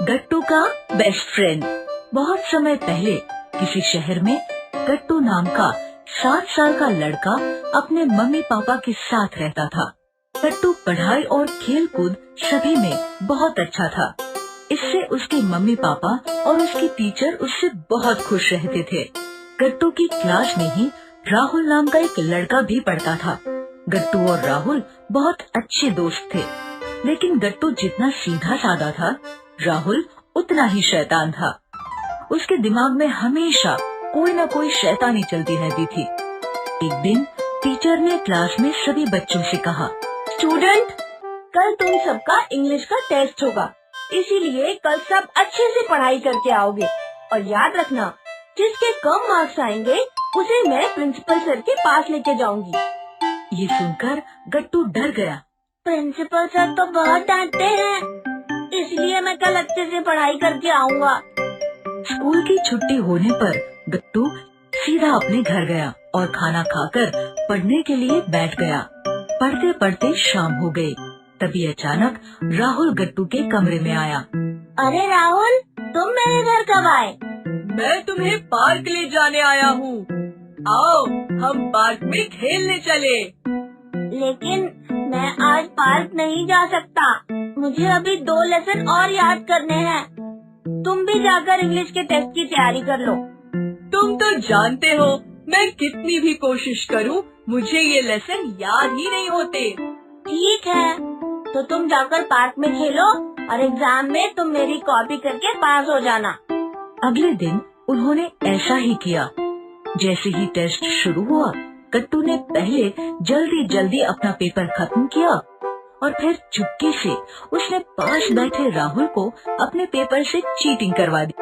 गट्टू का best friend. बहुत समय पहले किसी शहर में गट्टू नाम का 7 साल का लड़का अपने मम्मी पापा के साथ रहता था। गट्टू पढ़ाई और खेल कूद सभी में बहुत अच्छा था। इससे उसके मम्मी पापा और उसकी टीचर उससे बहुत खुश रहते थे। गट्टू की क्लास में ही राहुल नाम का एक लड़का भी पढ़ता था। गट्टू और राहुल बहुत अच्छे दोस्त थे, लेकिन गट्टू जितना सीधा साधा था, राहुल उतना ही शैतान था। उसके दिमाग में हमेशा कोई न कोई शैतानी चलती रहती थी। एक दिन टीचर ने क्लास में सभी बच्चों से कहा, स्टूडेंट, कल तुम सबका इंग्लिश का टेस्ट होगा, इसीलिए कल सब अच्छे से पढ़ाई करके आओगे। और याद रखना, जिसके कम मार्क्स आएंगे उसे मैं प्रिंसिपल सर के पास लेके जाऊंगी। ये सुनकर गट्टू डर गया। प्रिंसिपल सर तो बहुत डांटते हैं, इसलिए मैं कल अच्छे से पढ़ाई करके आऊँगा। स्कूल की छुट्टी होने पर गट्टू सीधा अपने घर गया और खाना खाकर पढ़ने के लिए बैठ गया। पढ़ते पढ़ते शाम हो गई। तभी अचानक राहुल गट्टू के कमरे में आया। अरे राहुल, तुम मेरे घर कब आए? मैं तुम्हें पार्क ले जाने आया हूँ। आओ, हम पार्क में खेलने चले। लेकिन मैं आज पार्क नहीं जा सकता, मुझे अभी 2 लेसन और याद करने हैं। तुम भी जाकर इंग्लिश के टेस्ट की तैयारी कर लो। तुम तो जानते हो, मैं कितनी भी कोशिश करूँ, मुझे ये लेसन याद ही नहीं होते। ठीक है, तो तुम जाकर पार्क में खेलो और एग्जाम में तुम मेरी कॉपी करके पास हो जाना। अगले दिन उन्होंने ऐसा ही किया। जैसे ही टेस्ट शुरू हुआ, गट्टू ने पहले जल्दी जल्दी अपना पेपर खत्म किया और फिर चुपके से उसने पास बैठे राहुल को अपने पेपर से चीटिंग करवा दी।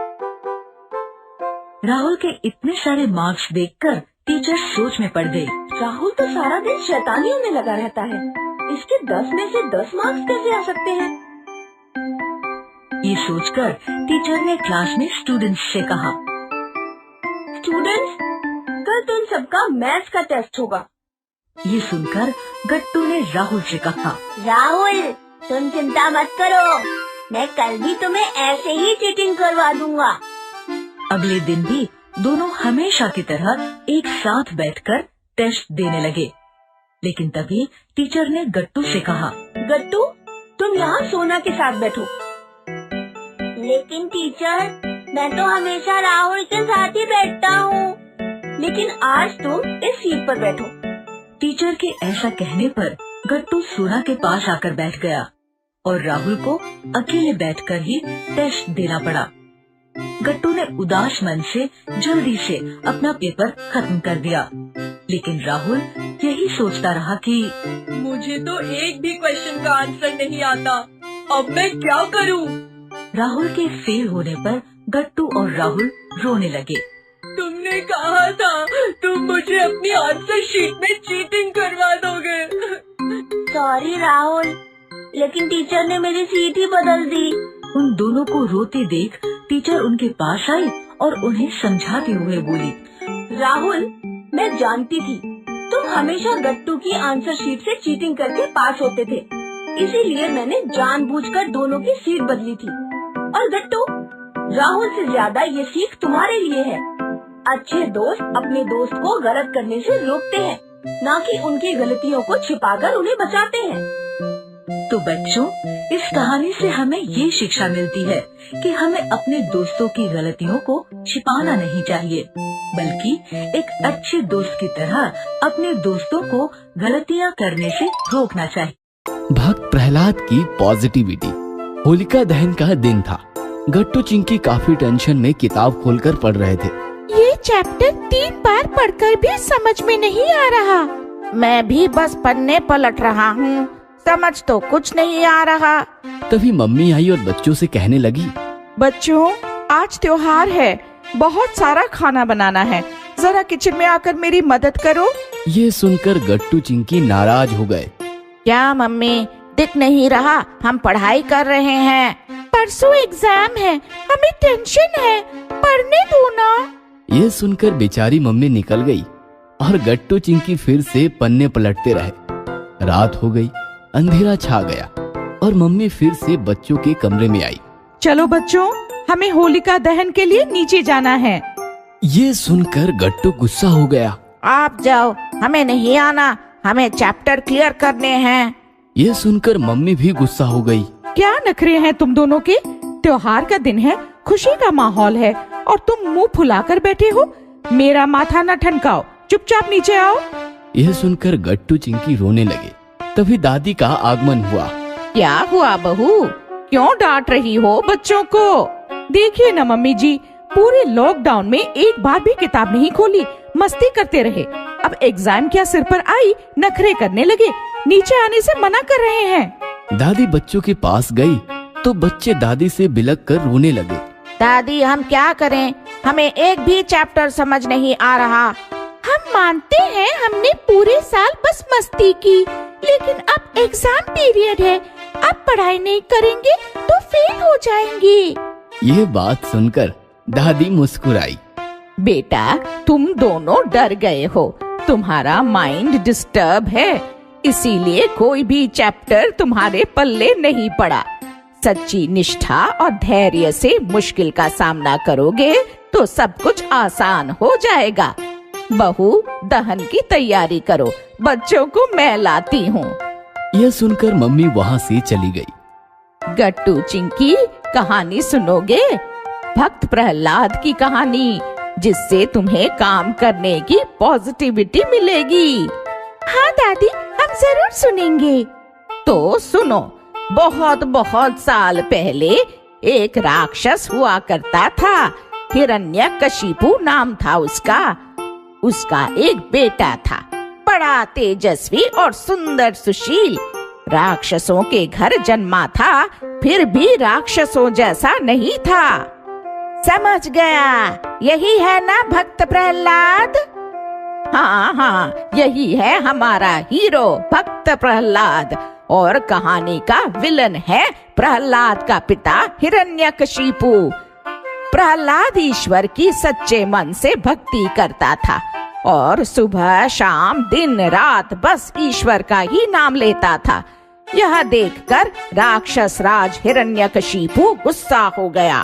राहुल के इतने सारे मार्क्स देखकर टीचर सोच में पड़ गई। राहुल तो सारा दिन शैतानियों में लगा रहता है, इसके 10 में से 10 मार्क्स कैसे आ सकते हैं? ये सोचकर टीचर ने क्लास में स्टूडेंट्स से कहा, स्टूडेंट्स, कल तुम सबका मैथ्स का टेस्ट होगा। ये सुनकर गट्टू ने राहुल से कहा, राहुल, तुम चिंता मत करो, मैं कल भी तुम्हें ऐसे ही चीटिंग करवा दूंगा। अगले दिन भी दोनों हमेशा की तरह एक साथ बैठकर टेस्ट देने लगे। लेकिन तभी टीचर ने गट्टू से कहा, गट्टू, तुम यहाँ सोना के साथ बैठो। लेकिन टीचर, मैं तो हमेशा राहुल के साथ ही बैठता हूँ। लेकिन आज तुम इस सीट पर बैठो। टीचर के ऐसा कहने पर गट्टू सोना के पास आकर बैठ गया और राहुल को अकेले बैठकर ही टेस्ट देना पड़ा। गट्टू ने उदास मन से जल्दी से अपना पेपर खत्म कर दिया। लेकिन राहुल यही सोचता रहा कि मुझे तो एक भी क्वेश्चन का आंसर नहीं आता, अब मैं क्या करूं? राहुल के फेल होने पर गट्टू और राहुल रोने लगे। तुमने कहा था तुम मुझे अपनी आंसर शीट में चीटिंग करवा दोगे। सॉरी राहुल, लेकिन टीचर ने मेरी सीट ही बदल दी। उन दोनों को रोते देख टीचर उनके पास आई और उन्हें समझाते हुए बोली, राहुल, मैं जानती थी तुम हमेशा गट्टू की आंसर शीट से चीटिंग करके पास होते थे, इसीलिए मैंने जानबूझकर दोनों की सीट बदली थी। और गट्टू, राहुल से ज्यादा ये सीख तुम्हारे लिए है। अच्छे दोस्त अपने दोस्त को गलत करने से रोकते हैं, न कि उनकी गलतियों को छिपाकर उन्हें बचाते हैं। तो बच्चों, इस कहानी से हमें ये शिक्षा मिलती है कि हमें अपने दोस्तों की गलतियों को छिपाना नहीं चाहिए, बल्कि एक अच्छे दोस्त की तरह अपने दोस्तों को गलतियाँ करने से रोकना चाहिए। भक्त प्रहलाद की पॉजिटिविटी। होलिका दहन का दिन था। गट्टू चिंकी काफी टेंशन में किताब खोलकर पढ़ रहे थे। ये चैप्टर 3 बार पढ़कर भी समझ में नहीं आ रहा। मैं भी बस पन्ने पलट रहा हूँ, समझ तो कुछ नहीं आ रहा। तभी मम्मी आई और बच्चों से कहने लगी, बच्चों, आज त्योहार है, बहुत सारा खाना बनाना है, जरा किचन में आकर मेरी मदद करो। ये सुनकर गट्टू चिंकी नाराज हो गए। क्या मम्मी, दिख नहीं रहा हम पढ़ाई कर रहे हैं। परसों एग्जाम है, हमें टेंशन है, पढ़ने दो ना। ये सुनकर बेचारी मम्मी निकल गई और गट्टू चिंकी फिर से पन्ने पलटते रहे। रात हो गई, अंधेरा छा गया और मम्मी फिर से बच्चों के कमरे में आई। चलो बच्चों, हमें होलिका दहन के लिए नीचे जाना है। ये सुनकर गट्टू गुस्सा हो गया। आप जाओ, हमें नहीं आना, हमें चैप्टर क्लियर करने हैं। ये सुनकर मम्मी भी गुस्सा हो गई। क्या नखरे हैं तुम दोनों के? त्योहार का दिन है, खुशी का माहौल है और तुम मुंह फुलाकर बैठे हो। मेरा माथा न ठनकाओ, चुपचाप नीचे आओ। यह सुनकर गट्टू चिंकी रोने लगे। तभी दादी का आगमन हुआ। क्या हुआ बहू, क्यों डांट रही हो बच्चों को? देखिए न मम्मी जी, पूरे लॉकडाउन में एक बार भी किताब नहीं खोली, मस्ती करते रहे। अब एग्जाम क्या सिर पर आई, नखरे करने लगे, नीचे आने से मना कर रहे हैं। दादी बच्चों के पास गई तो बच्चे दादी से बिलक कर रोने लगे। दादी हम क्या करें, हमें एक भी चैप्टर समझ नहीं आ रहा। हम मानते हैं हमने पूरे साल बस मस्ती की, लेकिन अब एग्जाम पीरियड है, अब पढ़ाई नहीं करेंगे तो फेल हो जाएंगे। ये बात सुनकर दादी मुस्कुराई। बेटा तुम दोनों डर गए हो, तुम्हारा माइंड डिस्टर्ब है, इसीलिए कोई भी चैप्टर तुम्हारे पल्ले नहीं पड़ा। सच्ची निष्ठा और धैर्य से मुश्किल का सामना करोगे तो सब कुछ आसान हो जाएगा। बहू दहन की तैयारी करो, बच्चों को मैं लाती हूँ। यह सुनकर मम्मी वहाँ से चली गई। गट्टू चिंकी कहानी सुनोगे? भक्त प्रहलाद की कहानी, जिससे तुम्हें काम करने की पॉजिटिविटी मिलेगी। हाँ दादी, हम जरूर सुनेंगे। तो सुनो, बहुत बहुत साल पहले एक राक्षस हुआ करता था। हिरण्यकशिपु नाम था उसका। उसका एक बेटा था, बड़ा तेजस्वी और सुंदर सुशील। राक्षसों के घर जन्मा था, फिर भी राक्षसों जैसा नहीं था। समझ गया, यही है ना भक्त प्रहलाद? हाँ, यही है हमारा हीरो भक्त प्रहलाद, और कहानी का विलन है प्रहलाद का पिता हिरण्यकशिपु। प्रहलाद ईश्वर की सच्चे मन से भक्ति करता था और सुबह शाम दिन रात बस ईश्वर का ही नाम लेता था। यह देखकर राक्षस राज हिरण्यकशिपु गुस्सा हो गया,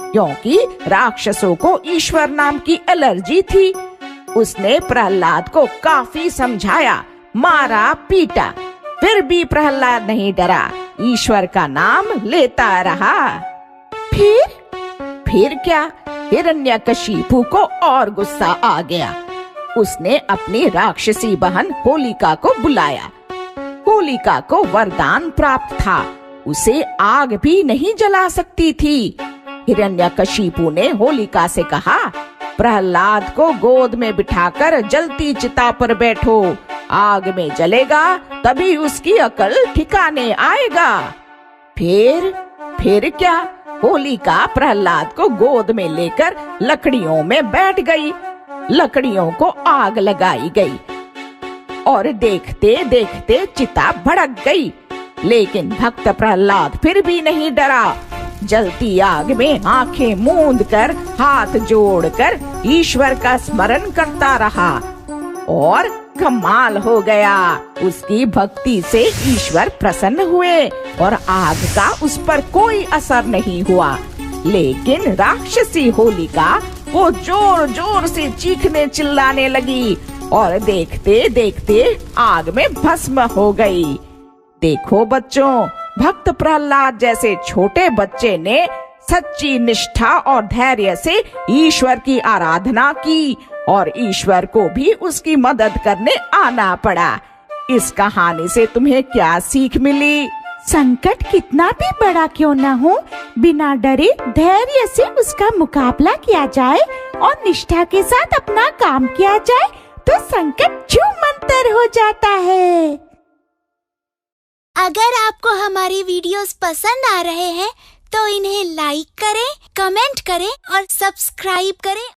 क्योंकि राक्षसों को ईश्वर नाम की एलर्जी थी। उसने प्रहलाद को काफी समझाया, मारा पीटा, फिर भी प्रहलाद नहीं डरा, ईश्वर का नाम लेता रहा। फिर क्या, हिरण्यकशिपु को और गुस्सा आ गया। उसने अपनी राक्षसी बहन होलिका को बुलाया। होलिका को वरदान प्राप्त था, उसे आग भी नहीं जला सकती थी। हिरण्यकशिपु ने होलिका से कहा, प्रहलाद को गोद में बिठाकर जलती चिता पर बैठो, आग में जलेगा तभी उसकी अकल ठिकाने आएगा। फिर क्या, होलिका प्रहलाद को गोद में लेकर लकड़ियों में बैठ गई। लकड़ियों को आग लगाई गई और देखते देखते चिता भड़क गई, लेकिन भक्त प्रहलाद फिर भी नहीं डरा। जलती आग में आंखें मूंद कर, हाथ जोड़कर ईश्वर का स्मरण करता रहा और कमाल हो गया। उसकी भक्ति से ईश्वर प्रसन्न हुए और आग का उस पर कोई असर नहीं हुआ। लेकिन राक्षसी होलिका वो जोर जोर से चीखने चिल्लाने लगी और देखते देखते आग में भस्म हो गई। देखो बच्चों, भक्त प्रहलाद जैसे छोटे बच्चे ने सच्ची निष्ठा और धैर्य से ईश्वर की आराधना की और ईश्वर को भी उसकी मदद करने आना पड़ा। इस कहानी से तुम्हें क्या सीख मिली? संकट कितना भी बड़ा क्यों न हो, बिना डरे धैर्य से उसका मुकाबला किया जाए और निष्ठा के साथ अपना काम किया जाए तो संकट छूमंतर हो जाता है। अगर आपको हमारी वीडियोस पसंद आ रहे हैं तो इन्हें लाइक करें, कमेंट करें और सब्सक्राइब करें